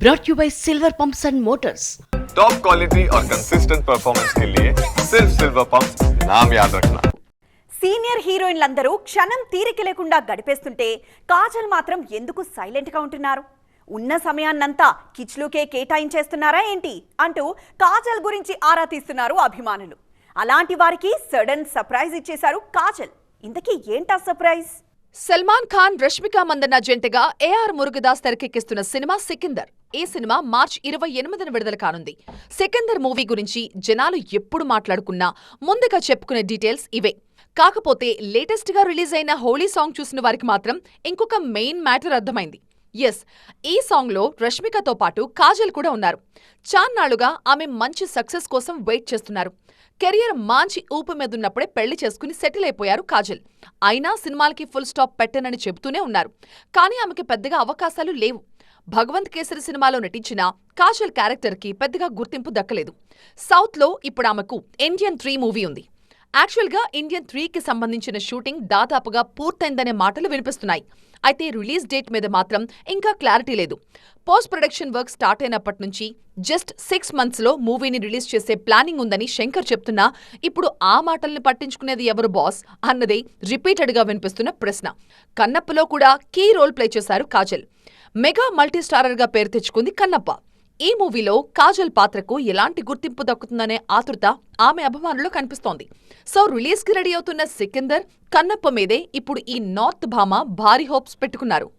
brought you by Silver Pumps and Motors. Top quality और consistent performance के लिए सिर्फ सिल्वर पंप्स नाम याद रखना. సీనియర్ హీరోయిన్లందరూ క్షణం తీరిక లేకుండా గడిపేస్తుంటే కాజల్ మాత్రం ఎందుకు సైలెంట్ గా ఉంటున్నారు? ఉన్న సమయాన్నంతా కిచ్లుకే కేటాయించేస్తున్నారా ఏంటి అంటూ కాజల్ గురించి ఆరా తీస్తున్నారు అభిమానులు. అలాంటి వారికి సడన్ సర్ప్రైజ్ ఇచ్చేశారు కాజల్. ఇంతకీ ఏంటా సర్ప్రైజ్? సల్మాన్ ఖాన్, రష్మిక మందన్న జంటగా ఏఆర్ మురుగదాస్ తెరకెక్కిస్తున్న సినిమా సికిందర్. ఈ సినిమా మార్చి 28న విడుదల కానుంది. సికిందర్ మూవీ గురించి జనాలు ఎప్పుడు మాట్లాడుకున్నా ముందుగా చెప్పుకునే డీటెయిల్స్ ఇవే. కాకపోతే లేటెస్ట్ గా రిలీజ్ అయిన హోలీ సాంగ్ చూసిన వారికి మాత్రం ఇంకొక మెయిన్ మ్యాటర్ అర్థమైంది. ఎస్, ఈ సాంగ్ లో రష్మికతో పాటు కాజల్ కూడా ఉన్నారు. చాన్నాళ్లుగా ఆమె మంచి సక్సెస్ కోసం వెయిట్ చేస్తున్నారు. కెరియర్ మంచి ఊపు మీదున్నప్పుడే పెళ్లి చేసుకుని సెటిల్ అయిపోయారు కాజల్. అయినా సినిమాలకి ఫుల్ స్టాప్ పెట్టనని చెబుతూనే ఉన్నారు. కానీ ఆమెకి పెద్దగా అవకాశాలు లేవు. భగవంత్ కేసరి సినిమాలో నటించిన కాజల్ క్యారెక్టర్ కి పెద్దగా గుర్తింపు దక్కలేదు. సౌత్ లో ఇప్పుడు ఆమెకు ఇండియన్ 3 మూవీ ఉంది. యాక్చువల్ గా ఇండియన్ 3కి సంబంధించిన షూటింగ్ దాదాపుగా పూర్తయిందనే మాటలు వినిపిస్తున్నాయి. అయితే రిలీజ్ డేట్ మీద మాత్రం ఇంకా క్లారిటీ లేదు. పోస్ట్ ప్రొడక్షన్ వర్క్ స్టార్ట్ అయినప్పటి నుంచి జస్ట్ 6 months లో మూవీని రిలీజ్ చేసే ప్లానింగ్ ఉందని శంకర్ చెప్తున్నా ఇప్పుడు ఆ మాటల్ని పట్టించుకునేది ఎవరు బాస్ అన్నదే రిపీటెడ్ గా వినిపిస్తున్న ప్రశ్న. కన్నప్పలో కూడా కీ రోల్ ప్లే చేశారు కాజల్. మెగా మల్టీ స్టారర్ గా పేరు తెచ్చుకుంది కన్నప్ప. ఈ మూవీలో కాజల్ పాత్రకు ఎలాంటి గుర్తింపు దక్కుతుందనే ఆతృత ఆమె అభిమానుల్లో కనిపిస్తోంది. సో రిలీజ్ కి రెడీ అవుతున్న సికిందర్, కన్నప్ప మీదే ఇప్పుడు ఈ నార్త్ భామ భారీ హోప్స్ పెట్టుకున్నారు.